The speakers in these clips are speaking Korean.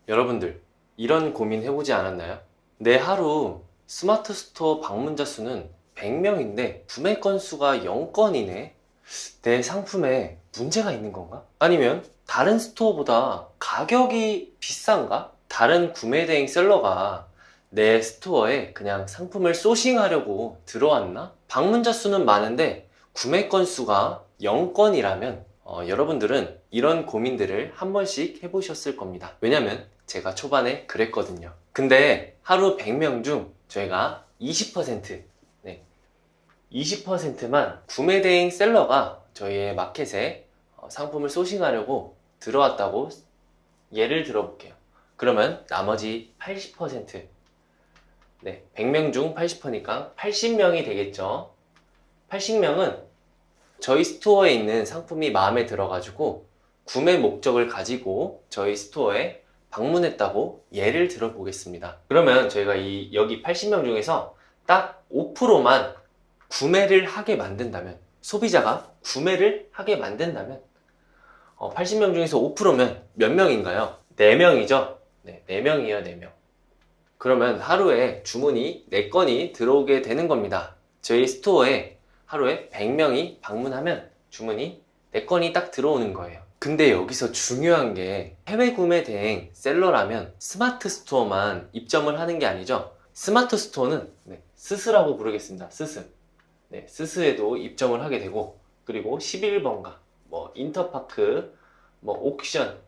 여러분들, 이런 고민 해보지 않았나요? 내 하루 스마트 스토어 방문자 수는 100명인데 구매 건수가 0건이네? 내 상품에 문제가 있는 건가? 아니면 다른 스토어보다 가격이 비싼가? 다른 구매 대행 셀러가 내 스토어에 그냥 상품을 소싱하려고 들어왔나? 방문자 수는 많은데 구매 건수가 0건이라면 여러분들은 이런 고민들을 한 번씩 해보셨을 겁니다. 왜냐면 제가 초반에 그랬거든요. 근데 하루 100명 중 저희가 20%, 20%만 구매 대행 셀러가 저희의 마켓에 상품을 소싱하려고 들어왔다고 예를 들어볼게요. 그러면 나머지 80%, 100명 중 80%니까 80명이 되겠죠. 80명은 저희 스토어에 있는 상품이 마음에 들어가지고 구매 목적을 가지고 저희 스토어에 방문했다고 예를 들어보겠습니다. 그러면 저희가 여기 80명 중에서 딱 5%만 구매를 하게 만든다면, 소비자가 구매를 하게 만든다면 80명 중에서 5%면 몇 명인가요? 4명이죠? 네, 4명이에요, 4명. 그러면 하루에 주문이 4건이 들어오게 되는 겁니다. 저희 스토어에 하루에 100명이 방문하면 주문이 4건이 딱 들어오는 거예요. 근데 여기서 중요한 게 해외 구매 대행 셀러라면 스마트 스토어만 입점을 하는 게 아니죠. 스마트 스토어는 스스라고 부르겠습니다. 스스. 스스에도 입점을 하게 되고, 그리고 11번가, 인터파크, 옥션,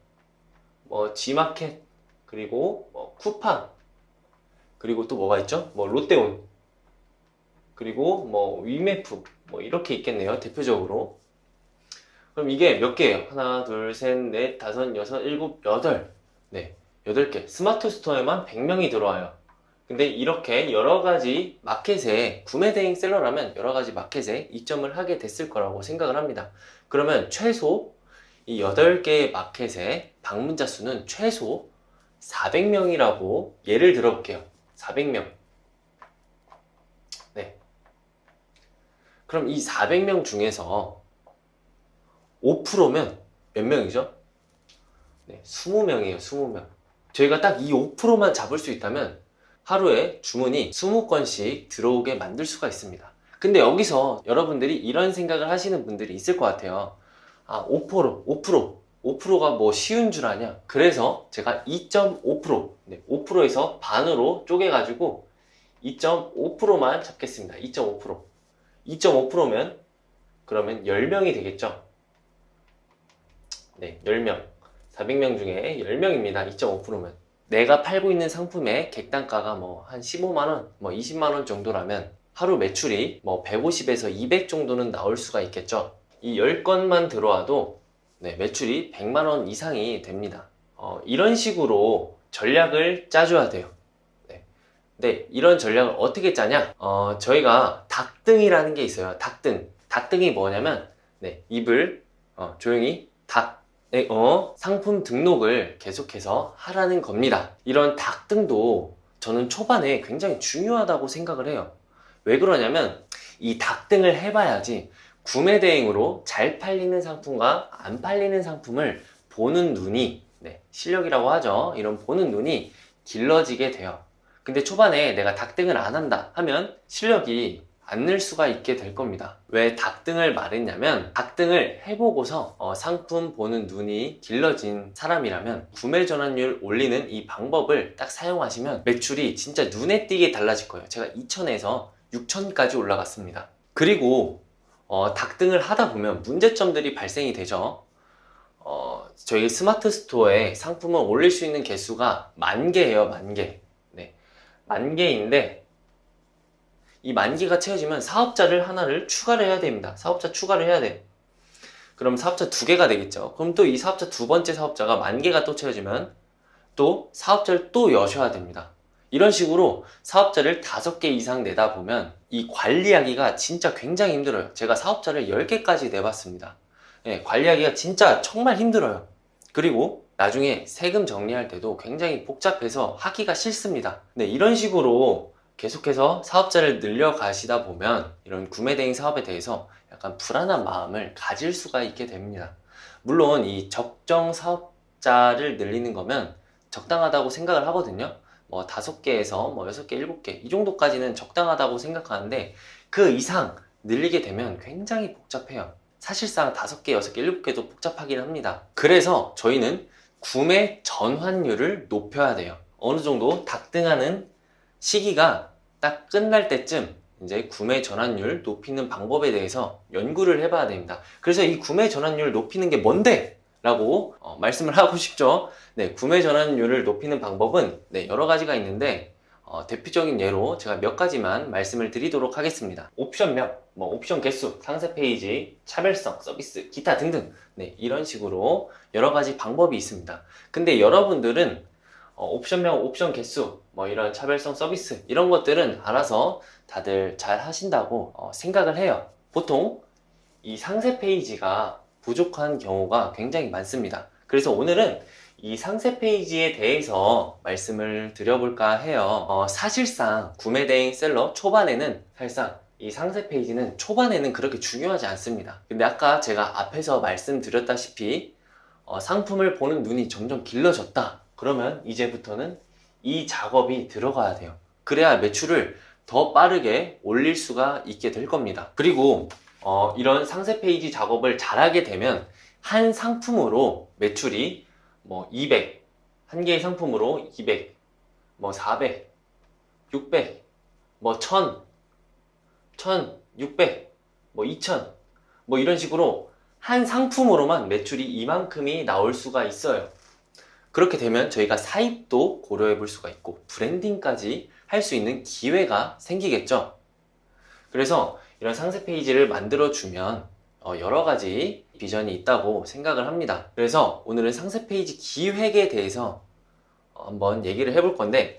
G마켓, 그리고 쿠팡, 그리고 또 뭐가 있죠? 롯데온, 그리고 위메프, 이렇게 있겠네요, 대표적으로. 그럼 이게 몇 개예요? 하나, 둘, 셋, 넷, 다섯, 여섯, 일곱, 여덟. 8개. 스마트 스토어에만 100명이 들어와요. 근데 이렇게 여러가지 마켓에, 구매 대행 셀러라면 여러가지 마켓에 입점을 하게 됐을 거라고 생각을 합니다. 그러면 최소 이 8개의 마켓의 방문자 수는 최소 400명이라고 예를 들어볼게요. 400명. 그럼 이 400명 중에서 5%면 몇 명이죠? 20명이에요, 20명. 저희가 딱 이 5%만 잡을 수 있다면 하루에 주문이 20건씩 들어오게 만들 수가 있습니다. 근데 여기서 여러분들이 이런 생각을 하시는 분들이 있을 것 같아요. 5%가 쉬운 줄 아냐? 그래서 제가 2.5%, 5%에서 반으로 쪼개가지고 2.5%만 잡겠습니다. 2.5%. 2.5%면 그러면 10명이 되겠죠? 10명. 400명 중에 10명입니다. 2.5%면. 내가 팔고 있는 상품의 객단가가 한 15만원, 20만원 정도라면 하루 매출이 150에서 200 정도는 나올 수가 있겠죠. 이 10건만 들어와도 매출이 100만원 이상이 됩니다. 이런 식으로 전략을 짜줘야 돼요. 이런 전략을 어떻게 짜냐? 저희가 닭등이라는 게 있어요. 닭등. 닭등이 뭐냐면, 입을 조용히 상품 등록을 계속해서 하라는 겁니다. 이런 닭등도 저는 초반에 굉장히 중요하다고 생각을 해요. 왜 그러냐면 이 닭등을 해봐야지 구매 대행으로 잘 팔리는 상품과 안 팔리는 상품을 보는 눈이, 실력이라고 하죠. 이런 보는 눈이 길러지게 돼요. 근데 초반에 내가 닭등을 안 한다 하면 실력이 안 늘 수가 있게 될 겁니다. 왜 닭등을 말했냐면, 닭등을 해보고서 상품 보는 눈이 길러진 사람이라면 구매 전환율 올리는 이 방법을 딱 사용하시면 매출이 진짜 눈에 띄게 달라질 거예요. 제가 2,000에서 6,000까지 올라갔습니다. 그리고 닭등을 하다 보면 문제점들이 발생이 되죠. 저희 스마트 스토어에 상품을 올릴 수 있는 개수가 10,000개예요. 10,000개. 10,000개인데 이 10,000개가 채워지면 사업자를 하나를 추가를 해야 됩니다. 사업자 추가를 해야 돼요. 그럼 사업자 2개가 되겠죠. 그럼 또 이 사업자 두 번째 사업자가 10,000개가 또 채워지면 또 사업자를 또 여셔야 됩니다. 이런 식으로 사업자를 5개 이상 내다 보면 이 관리하기가 진짜 굉장히 힘들어요. 제가 사업자를 10개까지 내봤습니다. 관리하기가 진짜 정말 힘들어요. 그리고 나중에 세금 정리할 때도 굉장히 복잡해서 하기가 싫습니다. 이런 식으로 계속해서 사업자를 늘려가시다 보면 이런 구매 대행 사업에 대해서 약간 불안한 마음을 가질 수가 있게 됩니다. 물론 이 적정 사업자를 늘리는 거면 적당하다고 생각을 하거든요. 뭐 5개에서 뭐 6개, 7개 이 정도까지는 적당하다고 생각하는데 그 이상 늘리게 되면 굉장히 복잡해요. 사실상 5개, 6개, 7개도 복잡하긴 합니다. 그래서 저희는 구매 전환율을 높여야 돼요. 어느 정도 dak등하는 시기가 딱 끝날 때쯤 이제 구매 전환율 높이는 방법에 대해서 연구를 해봐야 됩니다. 그래서 이 구매 전환율 높이는 게 뭔데? 라고 말씀을 하고 싶죠. 네, 구매 전환율을 높이는 방법은 여러 가지가 있는데 대표적인 예로 제가 몇 가지만 말씀을 드리도록 하겠습니다. 옵션명, 옵션 개수, 상세 페이지, 차별성, 서비스, 기타 등등 이런 식으로 여러 가지 방법이 있습니다. 근데 여러분들은 옵션명, 옵션 개수, 이런 차별성, 서비스 이런 것들은 알아서 다들 잘 하신다고 생각을 해요. 보통 이 상세 페이지가 부족한 경우가 굉장히 많습니다. 그래서 오늘은 이 상세 페이지에 대해서 말씀을 드려볼까 해요. 사실상 구매 대행 셀러 초반에는 사실상 이 상세 페이지는 초반에는 그렇게 중요하지 않습니다. 근데 아까 제가 앞에서 말씀드렸다시피 상품을 보는 눈이 점점 길러졌다. 그러면 이제부터는 이 작업이 들어가야 돼요. 그래야 매출을 더 빠르게 올릴 수가 있게 될 겁니다. 그리고 이런 상세 페이지 작업을 잘하게 되면 한 상품으로 매출이 200, 한 개의 상품으로 200, 400, 600, 1000, 1600, 2000, 이런 식으로 한 상품으로만 매출이 이만큼이 나올 수가 있어요. 그렇게 되면 저희가 사입도 고려해 볼 수가 있고 브랜딩까지 할 수 있는 기회가 생기겠죠. 그래서 이런 상세 페이지를 만들어 주면 여러 가지 비전이 있다고 생각을 합니다. 그래서 오늘은 상세 페이지 기획에 대해서 한번 얘기를 해볼 건데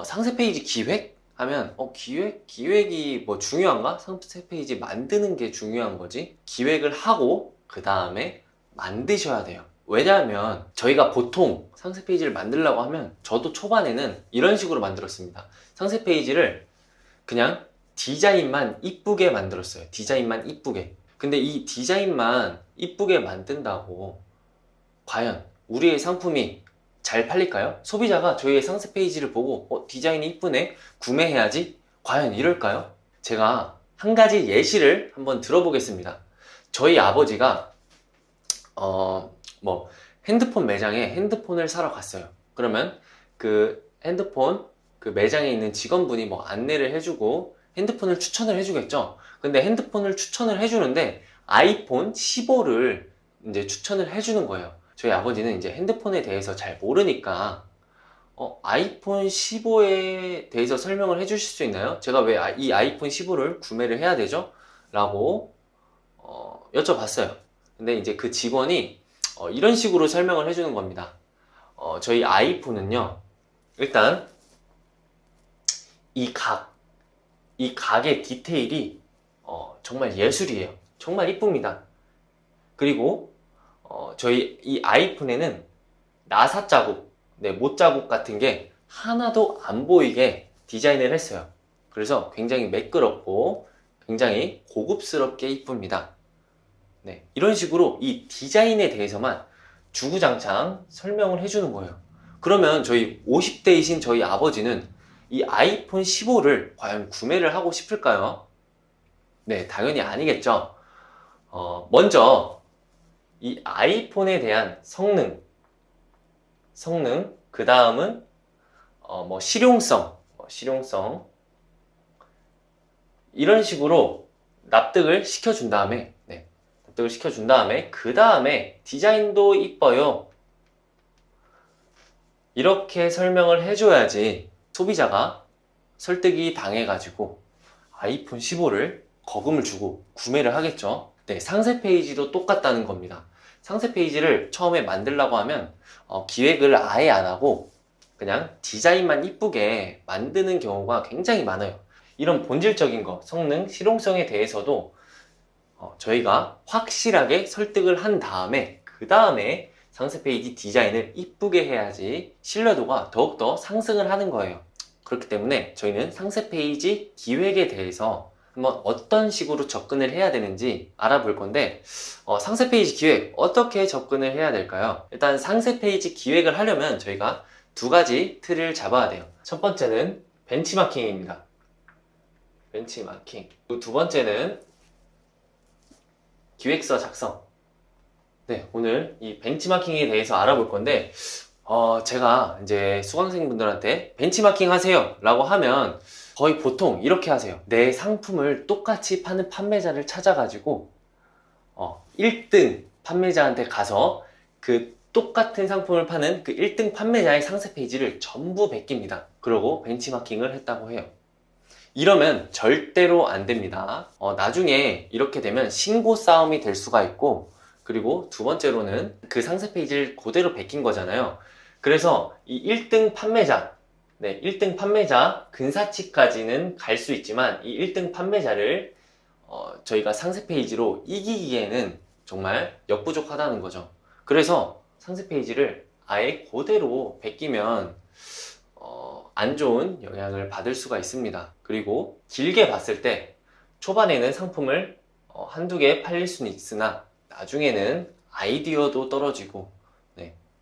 상세 페이지 기획 하면 기획이 중요한가? 상세 페이지 만드는 게 중요한 거지. 기획을 하고 그 다음에 만드셔야 돼요. 왜냐하면 저희가 보통 상세 페이지를 만들려고 하면 저도 초반에는 이런 식으로 만들었습니다. 상세 페이지를 그냥 디자인만 이쁘게 만들었어요. 디자인만 이쁘게. 근데 이 디자인만 이쁘게 만든다고 과연 우리의 상품이 잘 팔릴까요? 소비자가 저희의 상세 페이지를 보고 디자인이 이쁘네? 구매해야지? 과연 이럴까요? 제가 한 가지 예시를 한번 들어보겠습니다. 저희 아버지가 핸드폰 매장에 핸드폰을 사러 갔어요. 그러면 그 핸드폰 그 매장에 있는 직원분이 안내를 해주고 핸드폰을 추천을 해주겠죠. 근데 핸드폰을 추천을 해주는데 아이폰 15를 이제 추천을 해주는 거예요. 저희 아버지는 이제 핸드폰에 대해서 잘 모르니까 아이폰 15에 대해서 설명을 해주실 수 있나요? 제가 왜 이 아이폰 15를 구매를 해야 되죠? 라고 여쭤봤어요. 근데 이제 그 직원이 이런 식으로 설명을 해주는 겁니다. 저희 아이폰은요, 일단 이 각의 디테일이 정말 예술이에요. 정말 이쁩니다. 그리고 저희 이 아이폰에는 나사 자국, 못 자국 같은 게 하나도 안 보이게 디자인을 했어요. 그래서 굉장히 매끄럽고 굉장히 고급스럽게 이쁩니다. 이런 식으로 이 디자인에 대해서만 주구장창 설명을 해주는 거예요. 그러면 저희 50대이신 저희 아버지는 이 아이폰 15를 과연 구매를 하고 싶을까요? 네, 당연히 아니겠죠. 먼저 이 아이폰에 대한 성능, 그 다음은 실용성 이런 식으로 납득을 시켜준 다음에 그 다음에 디자인도 이뻐요. 이렇게 설명을 해줘야지 소비자가 설득이 당해가지고 아이폰 15를 거금을 주고 구매를 하겠죠. 상세 페이지도 똑같다는 겁니다. 상세 페이지를 처음에 만들려고 하면 기획을 아예 안 하고 그냥 디자인만 이쁘게 만드는 경우가 굉장히 많아요. 이런 본질적인 거, 성능, 실용성에 대해서도 저희가 확실하게 설득을 한 다음에 그 다음에 상세 페이지 디자인을 이쁘게 해야지 신뢰도가 더욱더 상승을 하는 거예요. 그렇기 때문에 저희는 상세 페이지 기획에 대해서 한번 어떤 식으로 접근을 해야 되는지 알아볼 건데 상세 페이지 기획 어떻게 접근을 해야 될까요? 일단 상세 페이지 기획을 하려면 저희가 두 가지 틀을 잡아야 돼요. 첫 번째는 벤치마킹입니다. 벤치마킹. 두 번째는 기획서 작성. 네, 오늘 이 벤치마킹에 대해서 알아볼 건데, 제가 이제 수강생분들한테 벤치마킹 하세요 라고 하면 거의 보통 이렇게 하세요. 내 상품을 똑같이 파는 판매자를 찾아가지고 1등 판매자한테 가서 그 똑같은 상품을 파는 그 1등 판매자의 상세 페이지를 전부 베낍니다. 그러고 벤치마킹을 했다고 해요. 이러면 절대로 안 됩니다. 나중에 이렇게 되면 신고 싸움이 될 수가 있고, 그리고 두 번째로는 그 상세 페이지를 그대로 베낀 거잖아요. 그래서 이 1등 판매자, 1등 판매자 근사치까지는 갈 수 있지만 이 1등 판매자를 저희가 상세 페이지로 이기기에는 정말 역부족하다는 거죠. 그래서 상세 페이지를 아예 그대로 베끼면 안 좋은 영향을 받을 수가 있습니다. 그리고 길게 봤을 때 초반에는 상품을 한두 개 팔릴 수는 있으나 나중에는 아이디어도 떨어지고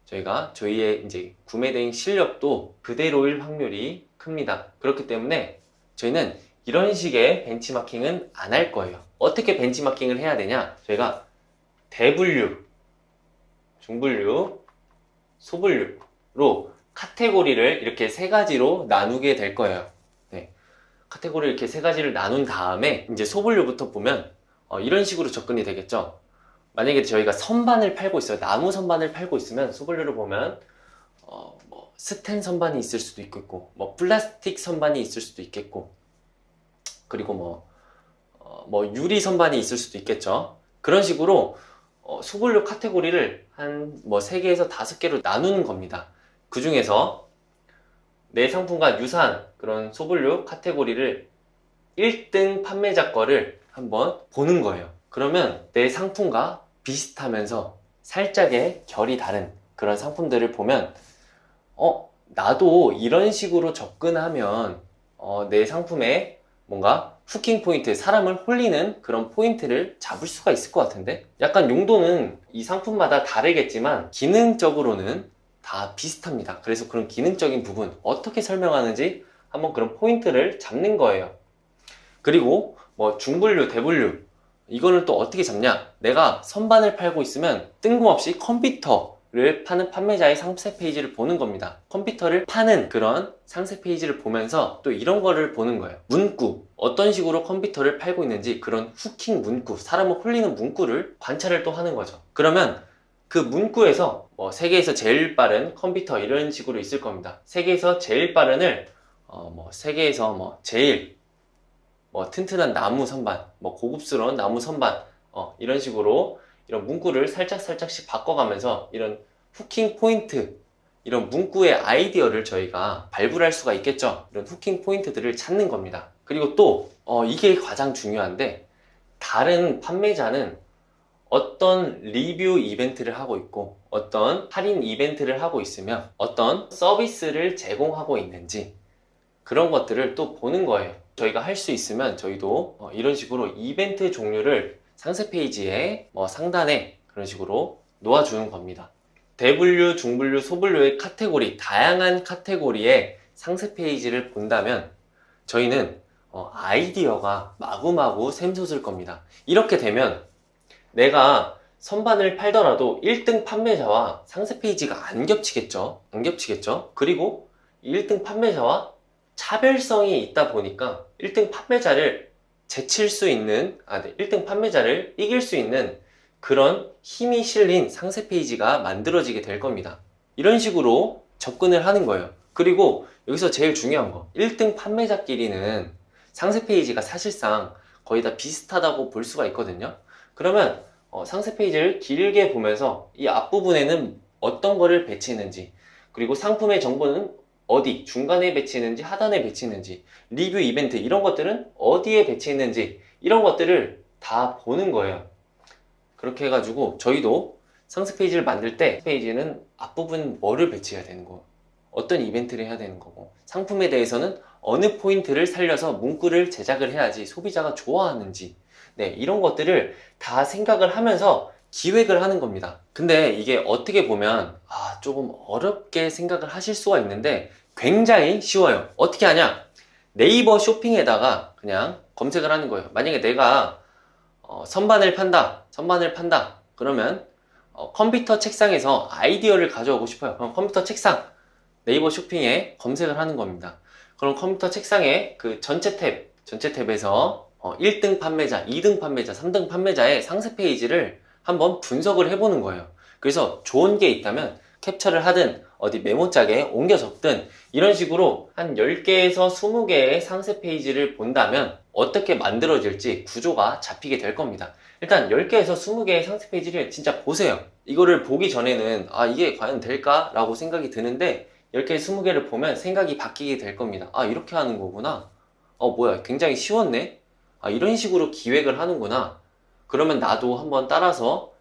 저희가 저희의 이제 구매 대행 실력도 그대로일 확률이 큽니다. 그렇기 때문에 저희는 이런 식의 벤치마킹은 안 할 거예요. 어떻게 벤치마킹을 해야 되냐? 저희가 대분류, 중분류, 소분류로 카테고리를 이렇게 세 가지로 나누게 될 거예요. 카테고리를 이렇게 세 가지를 나눈 다음에 이제 소분류부터 보면 이런 식으로 접근이 되겠죠. 만약에 저희가 선반을 팔고 있어요. 나무 선반을 팔고 있으면 소분류를 보면 뭐 스텐 선반이 있을 수도 있겠고, 뭐 플라스틱 선반이 있을 수도 있겠고, 그리고 뭐 유리 선반이 있을 수도 있겠죠. 그런 식으로 소분류 카테고리를 한 뭐 3개에서 5개로 나누는 겁니다. 그 중에서 내 상품과 유사한 그런 소분류 카테고리를 1등 판매자 거를 한번 보는 거예요. 그러면 내 상품과 비슷하면서 살짝의 결이 다른 그런 상품들을 보면 나도 이런 식으로 접근하면 내 상품에 뭔가 후킹 포인트, 사람을 홀리는 그런 포인트를 잡을 수가 있을 것 같은데, 약간 용도는 이 상품마다 다르겠지만 기능적으로는 다 비슷합니다. 그래서 그런 기능적인 부분 어떻게 설명하는지 한번 그런 포인트를 잡는 거예요. 그리고 뭐 중분류, 대분류, 이거는 또 어떻게 잡냐? 내가 선반을 팔고 있으면 뜬금없이 컴퓨터를 파는 판매자의 상세 페이지를 보는 겁니다. 컴퓨터를 파는 그런 상세 페이지를 보면서 또 이런 거를 보는 거예요. 문구, 어떤 식으로 컴퓨터를 팔고 있는지, 그런 후킹 문구, 사람을 홀리는 문구를 관찰을 또 하는 거죠. 그러면 그 문구에서 뭐 세계에서 제일 빠른 컴퓨터 이런 식으로 있을 겁니다. 세계에서 제일 빠른을 뭐 세계에서 뭐 제일 뭐 튼튼한 나무 선반, 뭐 고급스러운 나무 선반, 이런 식으로 이런 문구를 살짝씩 바꿔가면서 이런 후킹 포인트, 이런 문구의 아이디어를 저희가 발굴할 수가 있겠죠. 이런 후킹 포인트들을 찾는 겁니다. 그리고 또 이게 가장 중요한데, 다른 판매자는 어떤 리뷰 이벤트를 하고 있고 어떤 할인 이벤트를 하고 있으며 어떤 서비스를 제공하고 있는지, 그런 것들을 또 보는 거예요. 저희가 할 수 있으면 저희도 이런 식으로 이벤트 종류를 상세 페이지에 상단에 그런 식으로 놓아주는 겁니다. 대분류, 중분류, 소분류의 카테고리, 다양한 카테고리의 상세 페이지를 본다면 저희는 아이디어가 마구마구 샘솟을 겁니다. 이렇게 되면 내가 선반을 팔더라도 1등 판매자와 상세 페이지가 안 겹치겠죠. 그리고 1등 판매자와 차별성이 있다 보니까 1등 판매자를 제칠 수 있는, 1등 판매자를 이길 수 있는 그런 힘이 실린 상세 페이지가 만들어지게 될 겁니다. 이런 식으로 접근을 하는 거예요. 그리고 여기서 제일 중요한 거, 1등 판매자끼리는 상세 페이지가 사실상 거의 다 비슷하다고 볼 수가 있거든요. 그러면 상세 페이지를 길게 보면서 이 앞부분에는 어떤 거를 배치했는지, 그리고 상품의 정보는 어디, 중간에 배치했는지 하단에 배치했는지, 리뷰 이벤트 이런 것들은 어디에 배치했는지, 이런 것들을 다 보는 거예요. 그렇게 해가지고 저희도 상세 페이지를 만들 때 페이지는 앞부분 뭐를 배치해야 되는 거, 어떤 이벤트를 해야 되는 거고, 상품에 대해서는 어느 포인트를 살려서 문구를 제작을 해야지 소비자가 좋아하는지, 이런 것들을 다 생각을 하면서 기획을 하는 겁니다. 근데 이게 어떻게 보면 조금 어렵게 생각을 하실 수가 있는데 굉장히 쉬워요. 어떻게 하냐? 네이버 쇼핑에다가 그냥 검색을 하는 거예요. 만약에 내가 선반을 판다. 그러면 컴퓨터 책상에서 아이디어를 가져오고 싶어요. 그럼 컴퓨터 책상 네이버 쇼핑에 검색을 하는 겁니다. 그럼 컴퓨터 책상에 그 전체 탭에서 1등 판매자, 2등 판매자, 3등 판매자의 상세 페이지를 한번 분석을 해보는 거예요. 그래서 좋은 게 있다면 캡처를 하든 어디 메모장에 옮겨 적든 이런 식으로 한 10개에서 20개의 상세 페이지를 본다면 어떻게 만들어질지 구조가 잡히게 될 겁니다. 일단 10개에서 20개의 상세 페이지를 진짜 보세요. 이거를 보기 전에는 이게 과연 될까? 라고 생각이 드는데 10개, 20개를 보면 생각이 바뀌게 될 겁니다. 이렇게 하는 거구나. 뭐야, 굉장히 쉬웠네? 이런 식으로 기획을 하는구나. 그러면 나도 한번 따라서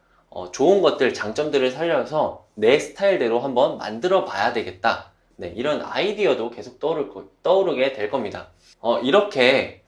좋은 것들, 장점들을 살려서 내 스타일대로 한번 만들어 봐야 되겠다. 네, 이런 아이디어도 계속 떠오르게 될 겁니다. 이렇게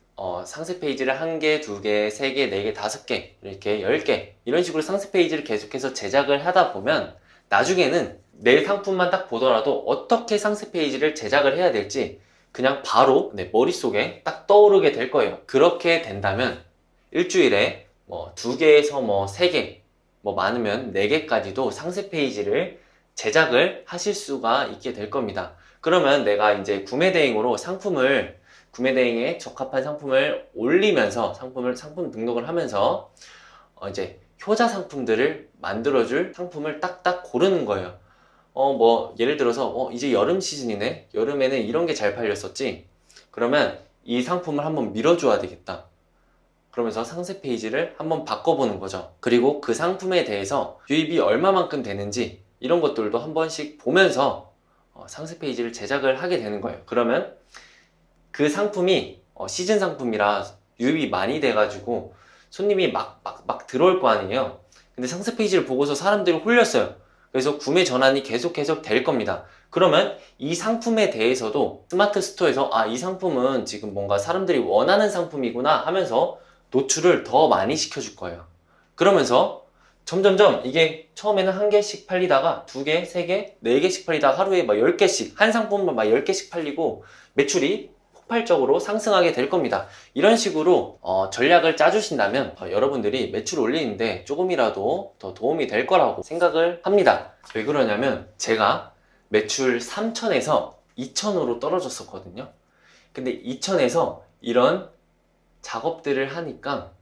상세 페이지를 1개, 2개, 3개, 4개, 5개, 이렇게 10개 이런 식으로 상세 페이지를 계속해서 제작을 하다 보면 나중에는 내 상품만 딱 보더라도 어떻게 상세 페이지를 제작을 해야 될지 그냥 바로 내 머릿속에 딱 떠오르게 될 거예요. 그렇게 된다면 일주일에 2개에서 3개, 많으면 4개까지도 상세 페이지를 제작을 하실 수가 있게 될 겁니다. 그러면 내가 이제 구매 대행에 적합한 상품을 올리면서 상품 등록을 하면서 이제 효자 상품들을 만들어줄 상품을 딱딱 고르는 거예요. 예를 들어서 이제 여름 시즌이네. 여름에는 이런 게 잘 팔렸었지. 그러면 이 상품을 한번 밀어줘야 되겠다. 그러면서 상세 페이지를 한번 바꿔보는 거죠. 그리고 그 상품에 대해서 유입이 얼마만큼 되는지 이런 것들도 한 번씩 보면서 상세 페이지를 제작을 하게 되는 거예요. 그러면 그 상품이 시즌 상품이라 유입이 많이 돼가지고 손님이 막 들어올 거 아니에요. 근데 상세 페이지를 보고서 사람들이 홀렸어요. 그래서 구매 전환이 계속 될 겁니다. 그러면 이 상품에 대해서도 스마트 스토어에서 이 상품은 지금 뭔가 사람들이 원하는 상품이구나 하면서 노출을 더 많이 시켜줄 거예요. 그러면서 점점점 이게 처음에는 1개씩 팔리다가 2개, 3개, 4개씩 팔리다가 하루에 10개씩, 한 상품만 10개씩 팔리고 매출이 폭발적으로 상승하게 될 겁니다. 이런 식으로 전략을 짜주신다면 여러분들이 매출 올리는데 조금이라도 더 도움이 될 거라고 생각을 합니다. 왜 그러냐면 제가 매출 3천에서 2천으로 떨어졌었거든요. 근데 2천에서 이런 작업들을 하니까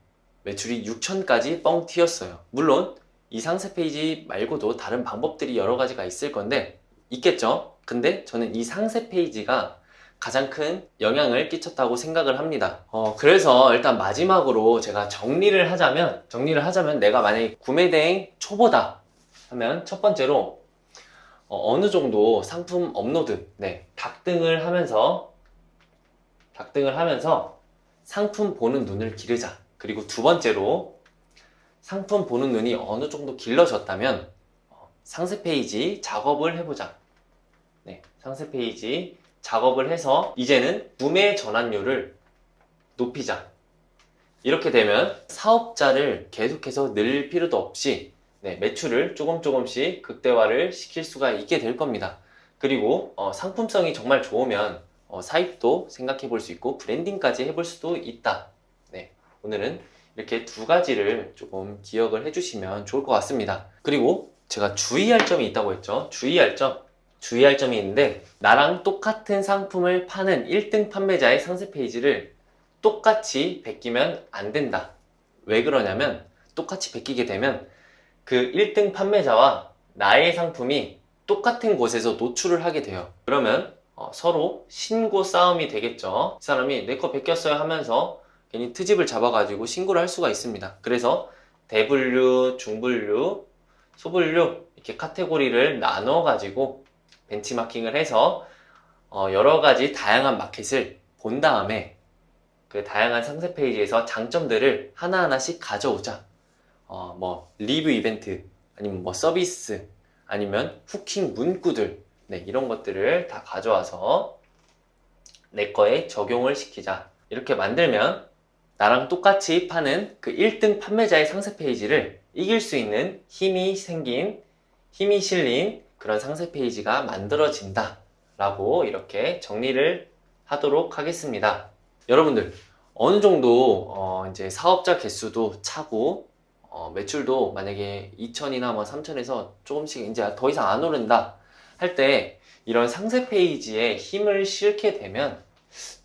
매출이 6천까지 뻥 튀었어요. 물론 이 상세 페이지 말고도 다른 방법들이 여러 가지가 있을 건데 있겠죠. 근데 저는 이 상세 페이지가 가장 큰 영향을 끼쳤다고 생각을 합니다. 그래서 일단 마지막으로 제가 정리를 하자면 내가 만약에 구매 대행 초보다 하면 첫 번째로 어느 정도 상품 업로드, 닭등을 하면서 상품 보는 눈을 기르자. 그리고 두 번째로 상품 보는 눈이 어느 정도 길러졌다면 상세 페이지 작업을 해보자. 상세 페이지 작업을 해서 이제는 구매 전환율을 높이자. 이렇게 되면 사업자를 계속해서 늘 필요도 없이 매출을 조금씩 극대화를 시킬 수가 있게 될 겁니다. 그리고 상품성이 정말 좋으면 사입도 생각해 볼 수 있고 브랜딩까지 해볼 수도 있다. 오늘은 이렇게 두 가지를 조금 기억을 해주시면 좋을 것 같습니다. 그리고 제가 주의할 점이 있다고 했죠. 주의할 점이 있는데 나랑 똑같은 상품을 파는 1등 판매자의 상세 페이지를 똑같이 베끼면 안 된다. 왜 그러냐면 똑같이 베끼게 되면 그 1등 판매자와 나의 상품이 똑같은 곳에서 노출을 하게 돼요. 그러면 서로 신고 싸움이 되겠죠. 이 사람이 내 거 베꼈어요 하면서 괜히 트집을 잡아가지고 신고를 할 수가 있습니다. 그래서 대분류, 중분류, 소분류 이렇게 카테고리를 나눠가지고 벤치마킹을 해서 여러 가지 다양한 마켓을 본 다음에 그 다양한 상세 페이지에서 장점들을 하나하나씩 가져오자. 리뷰 이벤트, 아니면 서비스, 아니면 후킹 문구들, 이런 것들을 다 가져와서 내 거에 적용을 시키자. 이렇게 만들면 나랑 똑같이 파는 그 1등 판매자의 상세 페이지를 이길 수 있는 힘이 실린 그런 상세 페이지가 만들어진다 라고 이렇게 정리를 하도록 하겠습니다. 여러분들 어느 정도 이제 사업자 개수도 차고 매출도 만약에 2천이나 뭐 3천에서 조금씩 이제 더 이상 안 오른다 할 때 이런 상세 페이지에 힘을 실게 되면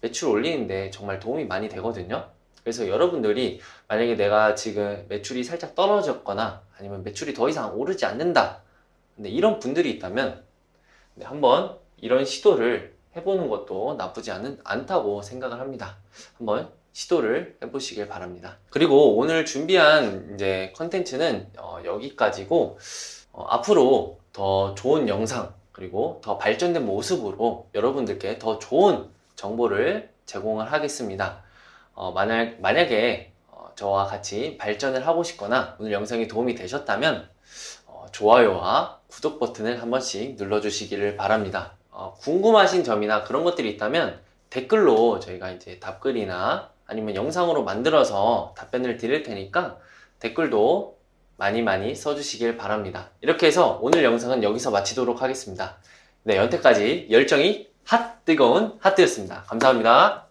매출 올리는데 정말 도움이 많이 되거든요. 그래서 여러분들이 만약에 내가 지금 매출이 살짝 떨어졌거나 아니면 매출이 더 이상 오르지 않는다, 근데 이런 분들이 있다면 한번 이런 시도를 해보는 것도 나쁘지 않다고 생각을 합니다. 한번 시도를 해보시길 바랍니다. 그리고 오늘 준비한 이제 컨텐츠는 여기까지고, 앞으로 더 좋은 영상 그리고 더 발전된 모습으로 여러분들께 더 좋은 정보를 제공을 하겠습니다. 만약에 저와 같이 발전을 하고 싶거나 오늘 영상이 도움이 되셨다면 좋아요와 구독 버튼을 한 번씩 눌러주시기를 바랍니다. 궁금하신 점이나 그런 것들이 있다면 댓글로 저희가 이제 답글이나 아니면 영상으로 만들어서 답변을 드릴 테니까 댓글도 많이 써주시길 바랍니다. 이렇게 해서 오늘 영상은 여기서 마치도록 하겠습니다. 네, 여태까지 열정이 뜨거운 하트였습니다. 감사합니다.